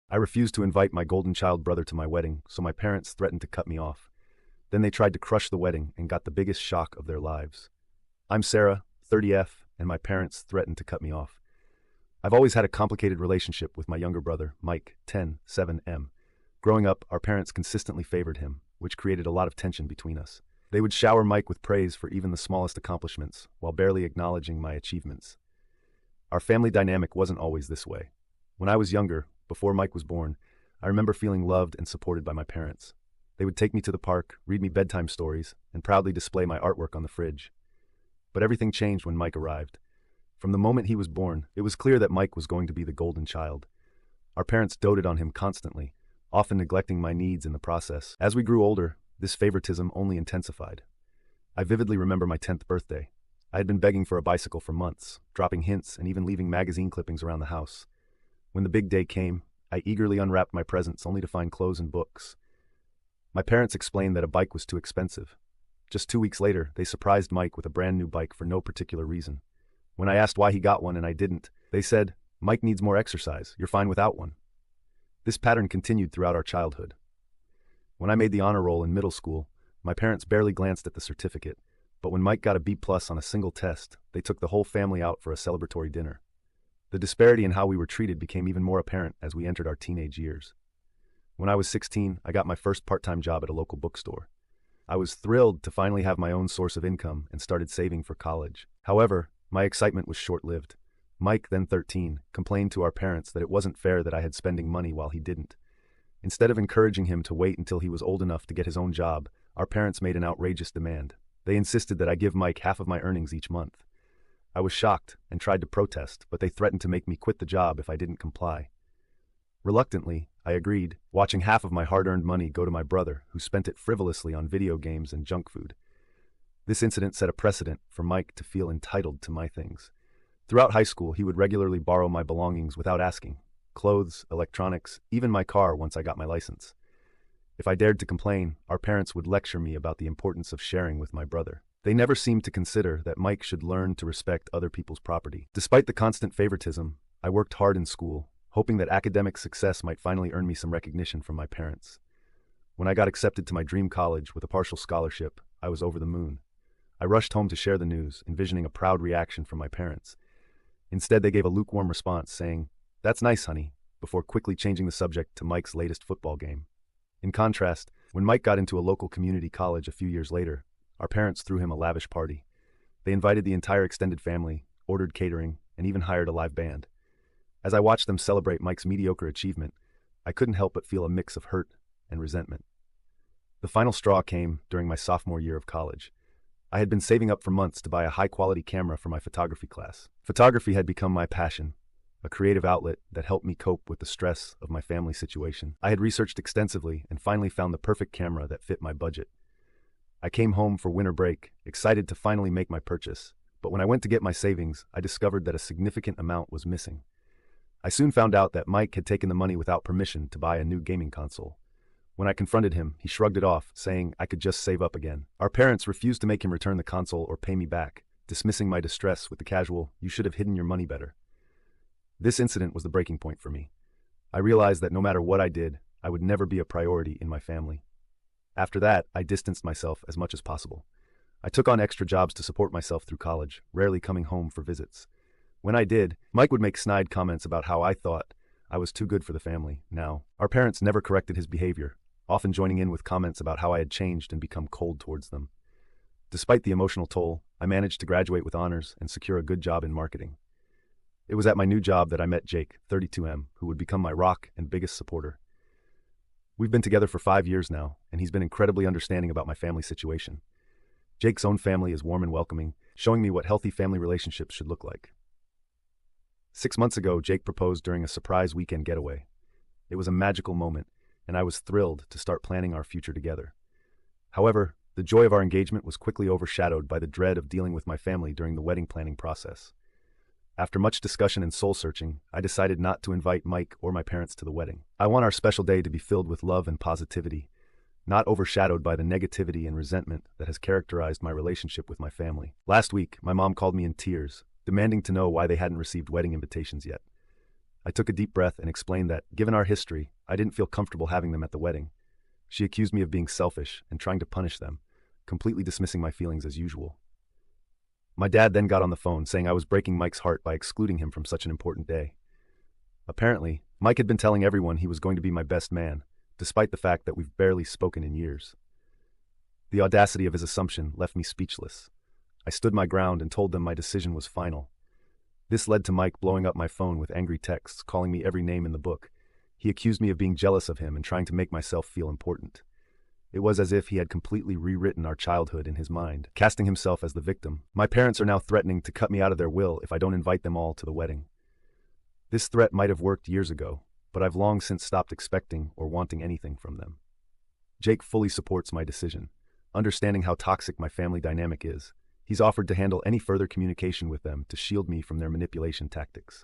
I refused to invite my golden child brother to my wedding, so my parents threatened to cut me off. Then they tried to crush the wedding and got the biggest shock of their lives. I'm Sarah, 30F, and my parents threatened to cut me off. I've always had a complicated relationship with my younger brother, Mike, 10, 7M. Growing up, our parents consistently favored him, which created a lot of tension between us. They would shower Mike with praise for even the smallest accomplishments, while barely acknowledging my achievements. Our family dynamic wasn't always this way. When I was younger, before Mike was born, I remember feeling loved and supported by my parents. They would take me to the park, read me bedtime stories, and proudly display my artwork on the fridge. But everything changed when Mike arrived. From the moment he was born, it was clear that Mike was going to be the golden child. Our parents doted on him constantly, often neglecting my needs in the process. As we grew older, this favoritism only intensified. I vividly remember my 10th birthday. I had been begging for a bicycle for months, dropping hints and even leaving magazine clippings around the house. When the big day came, I eagerly unwrapped my presents only to find clothes and books. My parents explained that a bike was too expensive. Just 2 weeks later, they surprised Mike with a brand new bike for no particular reason. When I asked why he got one and I didn't, they said, "Mike needs more exercise, you're fine without one." This pattern continued throughout our childhood. When I made the honor roll in middle school, my parents barely glanced at the certificate, but when Mike got a B+ on a single test, they took the whole family out for a celebratory dinner. The disparity in how we were treated became even more apparent as we entered our teenage years. When I was 16, I got my first part-time job at a local bookstore. I was thrilled to finally have my own source of income and started saving for college. However, my excitement was short-lived. Mike, then 13, complained to our parents that it wasn't fair that I had spending money while he didn't. Instead of encouraging him to wait until he was old enough to get his own job, our parents made an outrageous demand. They insisted that I give Mike half of my earnings each month. I was shocked and tried to protest, but they threatened to make me quit the job if I didn't comply. Reluctantly, I agreed, watching half of my hard-earned money go to my brother, who spent it frivolously on video games and junk food. This incident set a precedent for Mike to feel entitled to my things. Throughout high school, he would regularly borrow my belongings without asking: clothes, electronics, even my car once I got my license. If I dared to complain, our parents would lecture me about the importance of sharing with my brother. They never seemed to consider that Mike should learn to respect other people's property. Despite the constant favoritism, I worked hard in school, hoping that academic success might finally earn me some recognition from my parents. When I got accepted to my dream college with a partial scholarship, I was over the moon. I rushed home to share the news, envisioning a proud reaction from my parents. Instead, they gave a lukewarm response, saying, "That's nice, honey," before quickly changing the subject to Mike's latest football game. In contrast, when Mike got into a local community college a few years later, our parents threw him a lavish party. They invited the entire extended family, ordered catering, and even hired a live band. As I watched them celebrate Mike's mediocre achievement, I couldn't help but feel a mix of hurt and resentment. The final straw came during my sophomore year of college. I had been saving up for months to buy a high-quality camera for my photography class. Photography had become my passion, a creative outlet that helped me cope with the stress of my family situation. I had researched extensively and finally found the perfect camera that fit my budget. I came home for winter break, excited to finally make my purchase, but when I went to get my savings, I discovered that a significant amount was missing. I soon found out that Mike had taken the money without permission to buy a new gaming console. When I confronted him, he shrugged it off, saying I could just save up again. Our parents refused to make him return the console or pay me back, dismissing my distress with the casual, "You should have hidden your money better." This incident was the breaking point for me. I realized that no matter what I did, I would never be a priority in my family. After that, I distanced myself as much as possible. I took on extra jobs to support myself through college, rarely coming home for visits. When I did, Mike would make snide comments about how I thought I was too good for the family. Now, our parents never corrected his behavior, often joining in with comments about how I had changed and become cold towards them. Despite the emotional toll, I managed to graduate with honors and secure a good job in marketing. It was at my new job that I met Jake, 32M, who would become my rock and biggest supporter. We've been together for 5 years now, and he's been incredibly understanding about my family situation. Jake's own family is warm and welcoming, showing me what healthy family relationships should look like. 6 months ago, Jake proposed during a surprise weekend getaway. It was a magical moment, and I was thrilled to start planning our future together. However, the joy of our engagement was quickly overshadowed by the dread of dealing with my family during the wedding planning process. After much discussion and soul-searching, I decided not to invite Mike or my parents to the wedding. I want our special day to be filled with love and positivity, not overshadowed by the negativity and resentment that has characterized my relationship with my family. Last week, my mom called me in tears, demanding to know why they hadn't received wedding invitations yet. I took a deep breath and explained that, given our history, I didn't feel comfortable having them at the wedding. She accused me of being selfish and trying to punish them, completely dismissing my feelings as usual. My dad then got on the phone saying I was breaking Mike's heart by excluding him from such an important day. Apparently, Mike had been telling everyone he was going to be my best man, despite the fact that we've barely spoken in years. The audacity of his assumption left me speechless. I stood my ground and told them my decision was final. This led to Mike blowing up my phone with angry texts, calling me every name in the book. He accused me of being jealous of him and trying to make myself feel important. It was as if he had completely rewritten our childhood in his mind, casting himself as the victim. My parents are now threatening to cut me out of their will if I don't invite them all to the wedding. This threat might have worked years ago, but I've long since stopped expecting or wanting anything from them. Jake fully supports my decision, understanding how toxic my family dynamic is. He's offered to handle any further communication with them to shield me from their manipulation tactics.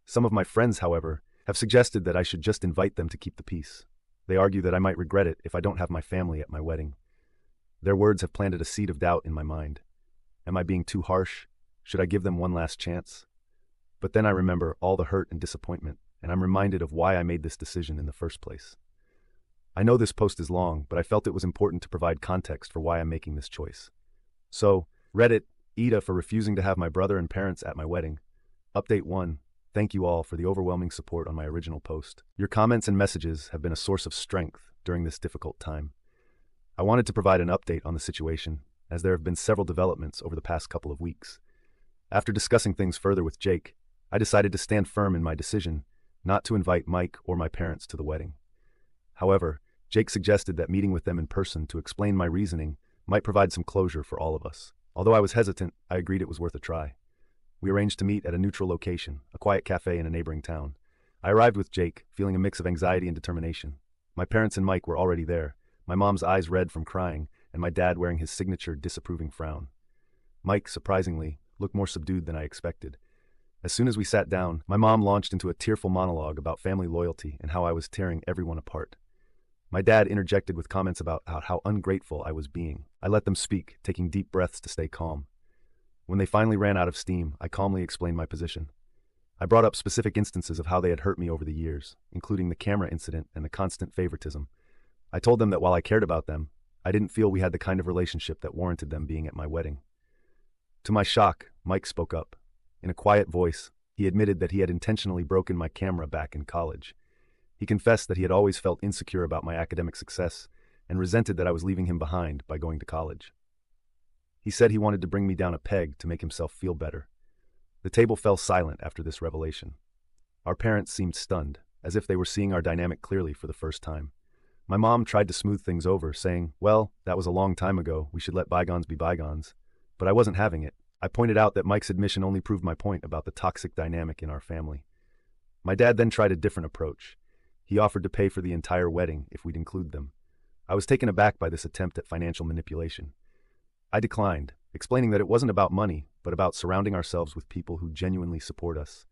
Some of my friends, however, have suggested that I should just invite them to keep the peace. They argue that I might regret it if I don't have my family at my wedding. Their words have planted a seed of doubt in my mind. Am I being too harsh? Should I give them one last chance? But then I remember all the hurt and disappointment, and I'm reminded of why I made this decision in the first place. I know this post is long, but I felt it was important to provide context for why I'm making this choice. So, Reddit, Ida for refusing to have my brother and parents at my wedding. Update 1. Thank you all for the overwhelming support on my original post. Your comments and messages have been a source of strength during this difficult time. I wanted to provide an update on the situation, as there have been several developments over the past couple of weeks. After discussing things further with Jake, I decided to stand firm in my decision not to invite Mike or my parents to the wedding. However, Jake suggested that meeting with them in person to explain my reasoning might provide some closure for all of us. Although I was hesitant, I agreed it was worth a try. We arranged to meet at a neutral location, a quiet cafe in a neighboring town. I arrived with Jake, feeling a mix of anxiety and determination. My parents and Mike were already there, my mom's eyes red from crying, and my dad wearing his signature disapproving frown. Mike, surprisingly, looked more subdued than I expected. As soon as we sat down, my mom launched into a tearful monologue about family loyalty and how I was tearing everyone apart. My dad interjected with comments about how ungrateful I was being. I let them speak, taking deep breaths to stay calm. When they finally ran out of steam, I calmly explained my position. I brought up specific instances of how they had hurt me over the years, including the camera incident and the constant favoritism. I told them that while I cared about them, I didn't feel we had the kind of relationship that warranted them being at my wedding. To my shock, Mike spoke up. In a quiet voice, he admitted that he had intentionally broken my camera back in college. He confessed that he had always felt insecure about my academic success and resented that I was leaving him behind by going to college. He said he wanted to bring me down a peg to make himself feel better. The table fell silent after this revelation. Our parents seemed stunned, as if they were seeing our dynamic clearly for the first time. My mom tried to smooth things over, saying, "Well, that was a long time ago, we should let bygones be bygones." But I wasn't having it. I pointed out that Mike's admission only proved my point about the toxic dynamic in our family. My dad then tried a different approach. He offered to pay for the entire wedding if we'd include them. I was taken aback by this attempt at financial manipulation. I declined, explaining that it wasn't about money, but about surrounding ourselves with people who genuinely support us.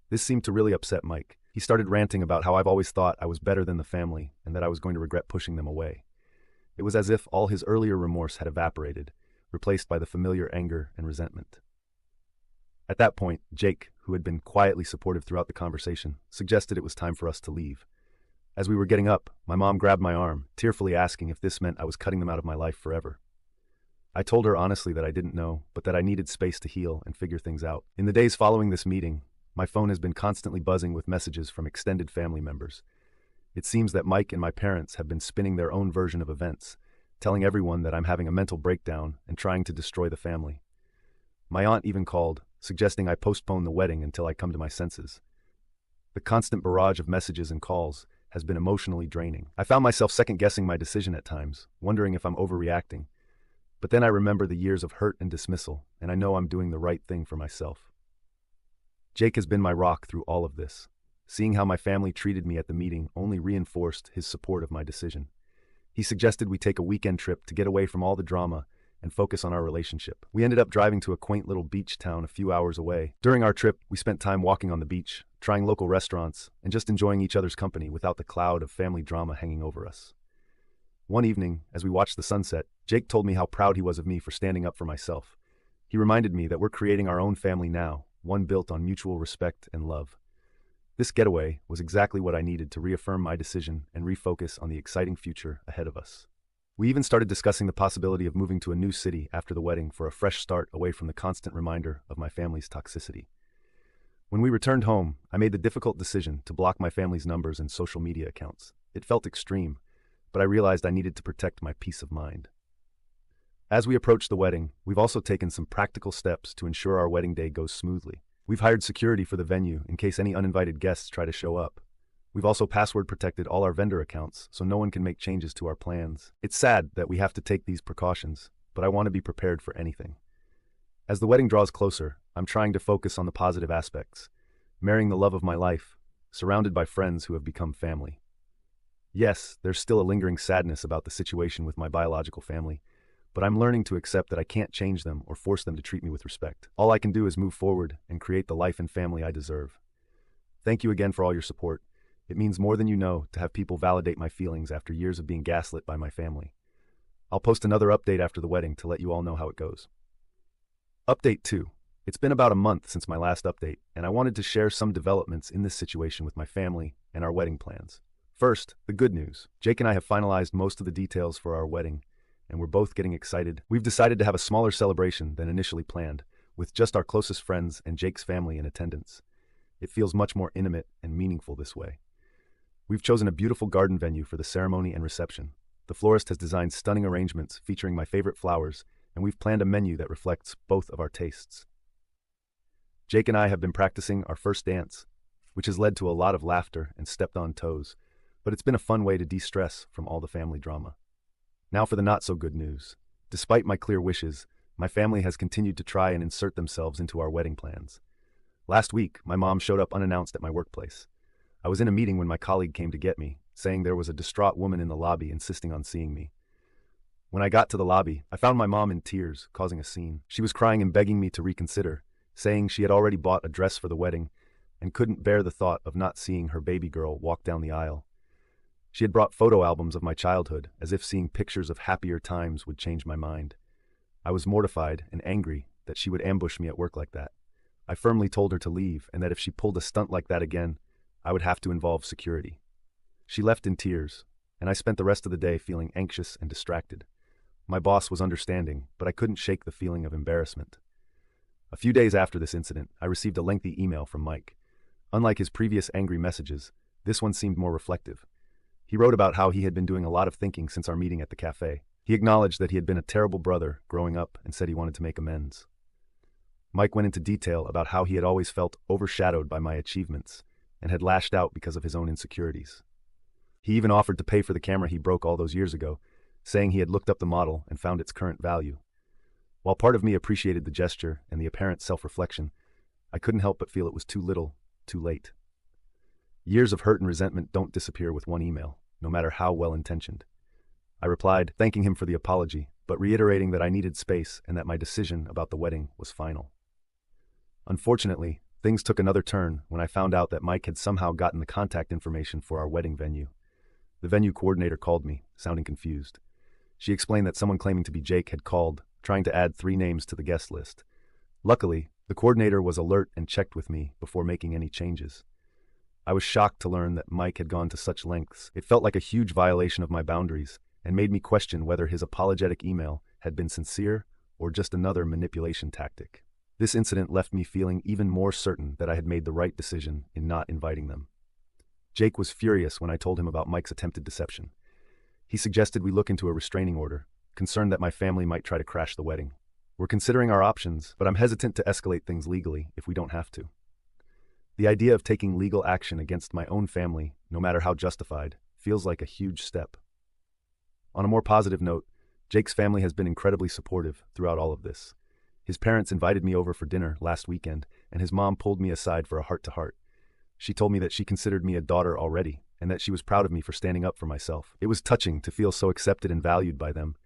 This seemed to really upset Mike. He started ranting about how I've always thought I was better than the family and that I was going to regret pushing them away. It was as if all his earlier remorse had evaporated, replaced by the familiar anger and resentment. At that point, Jake, who had been quietly supportive throughout the conversation, suggested it was time for us to leave. As we were getting up, my mom grabbed my arm, tearfully asking if this meant I was cutting them out of my life forever. I told her honestly that I didn't know, but that I needed space to heal and figure things out. In the days following this meeting, my phone has been constantly buzzing with messages from extended family members. It seems that Mike and my parents have been spinning their own version of events, telling everyone that I'm having a mental breakdown and trying to destroy the family. My aunt even called, suggesting I postpone the wedding until I come to my senses. The constant barrage of messages and calls has been emotionally draining. I found myself second-guessing my decision at times, wondering if I'm overreacting. But then I remember the years of hurt and dismissal, and I know I'm doing the right thing for myself. Jake has been my rock through all of this. Seeing how my family treated me at the meeting only reinforced his support of my decision. He suggested we take a weekend trip to get away from all the drama and focus on our relationship. We ended up driving to a quaint little beach town a few hours away. During our trip, we spent time walking on the beach, trying local restaurants, and just enjoying each other's company without the cloud of family drama hanging over us. One evening, as we watched the sunset, Jake told me how proud he was of me for standing up for myself. He reminded me that we're creating our own family now, one built on mutual respect and love. This getaway was exactly what I needed to reaffirm my decision and refocus on the exciting future ahead of us. We even started discussing the possibility of moving to a new city after the wedding for a fresh start away from the constant reminder of my family's toxicity. When we returned home, I made the difficult decision to block my family's numbers and social media accounts. It felt extreme, but I realized I needed to protect my peace of mind. As we approach the wedding, we've also taken some practical steps to ensure our wedding day goes smoothly. We've hired security for the venue in case any uninvited guests try to show up. We've also password protected all our vendor accounts so no one can make changes to our plans. It's sad that we have to take these precautions, but I want to be prepared for anything. As the wedding draws closer, I'm trying to focus on the positive aspects, marrying the love of my life, surrounded by friends who have become family. Yes, there's still a lingering sadness about the situation with my biological family, but I'm learning to accept that I can't change them or force them to treat me with respect. All I can do is move forward and create the life and family I deserve. Thank you again for all your support. It means more than you know to have people validate my feelings after years of being gaslit by my family. I'll post another update after the wedding to let you all know how it goes. Update 2. It's been about a month since my last update, and I wanted to share some developments in this situation with my family and our wedding plans. First, the good news. Jake and I have finalized most of the details for our wedding, and we're both getting excited. We've decided to have a smaller celebration than initially planned, with just our closest friends and Jake's family in attendance. It feels much more intimate and meaningful this way. We've chosen a beautiful garden venue for the ceremony and reception. The florist has designed stunning arrangements featuring my favorite flowers, and we've planned a menu that reflects both of our tastes. Jake and I have been practicing our first dance, which has led to a lot of laughter and stepped-on toes, but it's been a fun way to de-stress from all the family drama. Now for the not-so-good news. Despite my clear wishes, my family has continued to try and insert themselves into our wedding plans. Last week, my mom showed up unannounced at my workplace. I was in a meeting when my colleague came to get me, saying there was a distraught woman in the lobby insisting on seeing me. When I got to the lobby, I found my mom in tears, causing a scene. She was crying and begging me to reconsider, saying she had already bought a dress for the wedding and couldn't bear the thought of not seeing her baby girl walk down the aisle. She had brought photo albums of my childhood, as if seeing pictures of happier times would change my mind. I was mortified and angry that she would ambush me at work like that. I firmly told her to leave and that if she pulled a stunt like that again, I would have to involve security. She left in tears, and I spent the rest of the day feeling anxious and distracted. My boss was understanding, but I couldn't shake the feeling of embarrassment. A few days after this incident, I received a lengthy email from Mike. Unlike his previous angry messages, this one seemed more reflective. He wrote about how he had been doing a lot of thinking since our meeting at the cafe. He acknowledged that he had been a terrible brother growing up and said he wanted to make amends. Mike went into detail about how he had always felt overshadowed by my achievements and had lashed out because of his own insecurities. He even offered to pay for the camera he broke all those years ago, saying he had looked up the model and found its current value. While part of me appreciated the gesture and the apparent self-reflection, I couldn't help but feel it was too little, too late. Years of hurt and resentment don't disappear with one email, no matter how well-intentioned. I replied, thanking him for the apology, but reiterating that I needed space and that my decision about the wedding was final. Unfortunately, things took another turn when I found out that Mike had somehow gotten the contact information for our wedding venue. The venue coordinator called me, sounding confused. She explained that someone claiming to be Jake had called, trying to add 3 names to the guest list. Luckily, the coordinator was alert and checked with me before making any changes. I was shocked to learn that Mike had gone to such lengths. It felt like a huge violation of my boundaries and made me question whether his apologetic email had been sincere or just another manipulation tactic. This incident left me feeling even more certain that I had made the right decision in not inviting them. Jake was furious when I told him about Mike's attempted deception. He suggested we look into a restraining order, concerned that my family might try to crash the wedding. We're considering our options, but I'm hesitant to escalate things legally if we don't have to. The idea of taking legal action against my own family, no matter how justified, feels like a huge step. On a more positive note, Jake's family has been incredibly supportive throughout all of this. His parents invited me over for dinner last weekend, and his mom pulled me aside for a heart-to-heart. She told me that she considered me a daughter already, and that she was proud of me for standing up for myself. It was touching to feel so accepted and valued by them,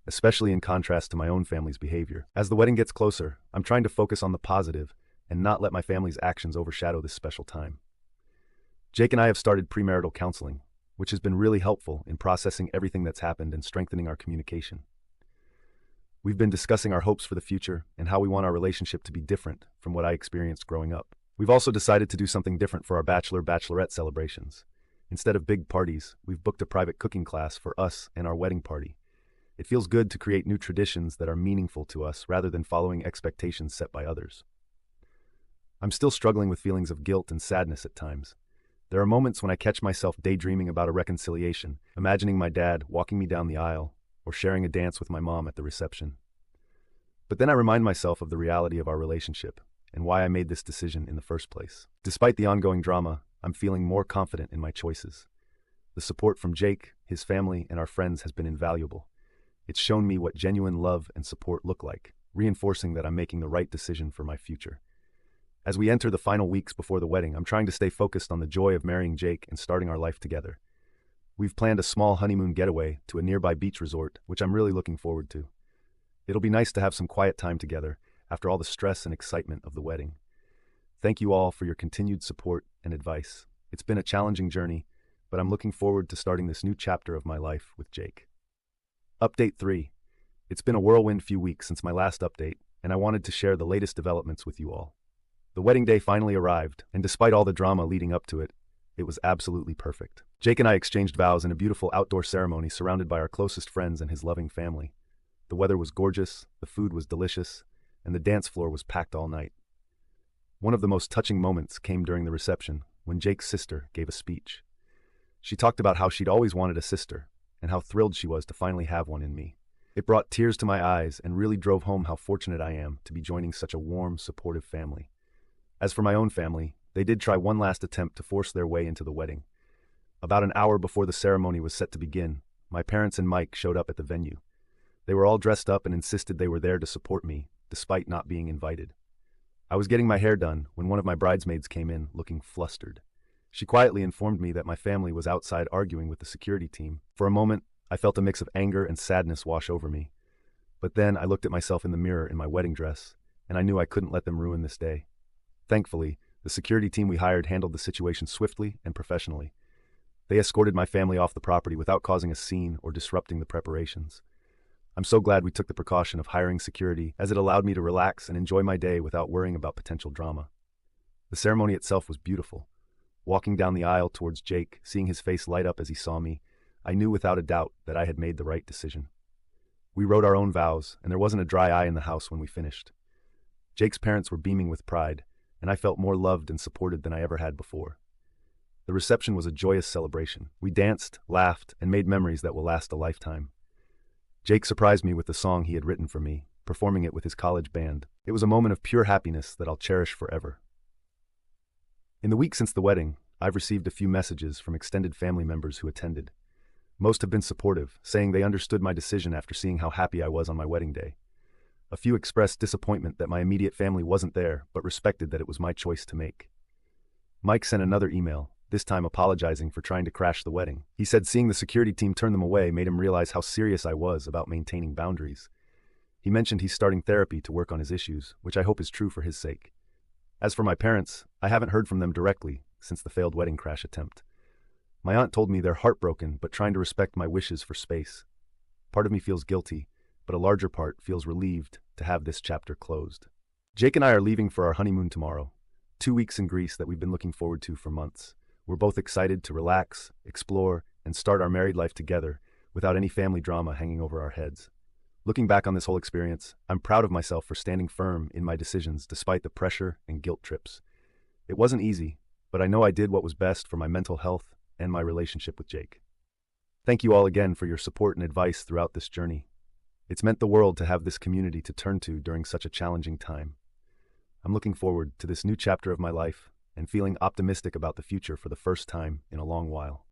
especially in contrast to my own family's behavior. As the wedding gets closer, I'm trying to focus on the positive and not let my family's actions overshadow this special time. Jake and I have started premarital counseling, which has been really helpful in processing everything that's happened and strengthening our communication. We've been discussing our hopes for the future and how we want our relationship to be different from what I experienced growing up. We've also decided to do something different for our bachelorette celebrations. Instead of big parties, we've booked a private cooking class for us and our wedding party. It feels good to create new traditions that are meaningful to us rather than following expectations set by others. I'm still struggling with feelings of guilt and sadness at times. There are moments when I catch myself daydreaming about a reconciliation, imagining my dad walking me down the aisle, or sharing a dance with my mom at the reception. But then I remind myself of the reality of our relationship and why I made this decision in the first place. Despite the ongoing drama, I'm feeling more confident in my choices. The support from Jake, his family, and our friends has been invaluable. It's shown me what genuine love and support look like, reinforcing that I'm making the right decision for my future. As we enter the final weeks before the wedding, I'm trying to stay focused on the joy of marrying Jake and starting our life together. We've planned a small honeymoon getaway to a nearby beach resort, which I'm really looking forward to. It'll be nice to have some quiet time together after all the stress and excitement of the wedding. Thank you all for your continued support and advice. It's been a challenging journey, but I'm looking forward to starting this new chapter of my life with Jake. Update 3. It's been a whirlwind few weeks since my last update, and I wanted to share the latest developments with you all. The wedding day finally arrived, and despite all the drama leading up to it, it was absolutely perfect. Jake and I exchanged vows in a beautiful outdoor ceremony surrounded by our closest friends and his loving family. The weather was gorgeous, the food was delicious, and the dance floor was packed all night. One of the most touching moments came during the reception, when Jake's sister gave a speech. She talked about how she'd always wanted a sister, and how thrilled she was to finally have one in me. It brought tears to my eyes and really drove home how fortunate I am to be joining such a warm, supportive family. As for my own family, they did try one last attempt to force their way into the wedding. About an hour before the ceremony was set to begin, my parents and Mike showed up at the venue. They were all dressed up and insisted they were there to support me, despite not being invited. I was getting my hair done when one of my bridesmaids came in, looking flustered. She quietly informed me that my family was outside arguing with the security team. For a moment, I felt a mix of anger and sadness wash over me. But then I looked at myself in the mirror in my wedding dress, and I knew I couldn't let them ruin this day. Thankfully, the security team we hired handled the situation swiftly and professionally. They escorted my family off the property without causing a scene or disrupting the preparations. I'm so glad we took the precaution of hiring security, as it allowed me to relax and enjoy my day without worrying about potential drama. The ceremony itself was beautiful. Walking down the aisle towards Jake, seeing his face light up as he saw me, I knew without a doubt that I had made the right decision. We wrote our own vows, and there wasn't a dry eye in the house when we finished. Jake's parents were beaming with pride, and I felt more loved and supported than I ever had before. The reception was a joyous celebration. We danced, laughed, and made memories that will last a lifetime. Jake surprised me with the song he had written for me, performing it with his college band. It was a moment of pure happiness that I'll cherish forever. In the week since the wedding, I've received a few messages from extended family members who attended. Most have been supportive, saying they understood my decision after seeing how happy I was on my wedding day. A few expressed disappointment that my immediate family wasn't there, but respected that it was my choice to make. Mike sent another email, this time apologizing for trying to crash the wedding. He said seeing the security team turn them away made him realize how serious I was about maintaining boundaries. He mentioned he's starting therapy to work on his issues, which I hope is true for his sake. As for my parents, I haven't heard from them directly since the failed wedding crash attempt. My aunt told me they're heartbroken but trying to respect my wishes for space. Part of me feels guilty, but a larger part feels relieved to have this chapter closed. Jake and I are leaving for our honeymoon tomorrow, 2 weeks in Greece that we've been looking forward to for months. We're both excited to relax, explore, and start our married life together without any family drama hanging over our heads. Looking back on this whole experience, I'm proud of myself for standing firm in my decisions despite the pressure and guilt trips. It wasn't easy, but I know I did what was best for my mental health and my relationship with Jake. Thank you all again for your support and advice throughout this journey. It's meant the world to have this community to turn to during such a challenging time. I'm looking forward to this new chapter of my life and feeling optimistic about the future for the first time in a long while.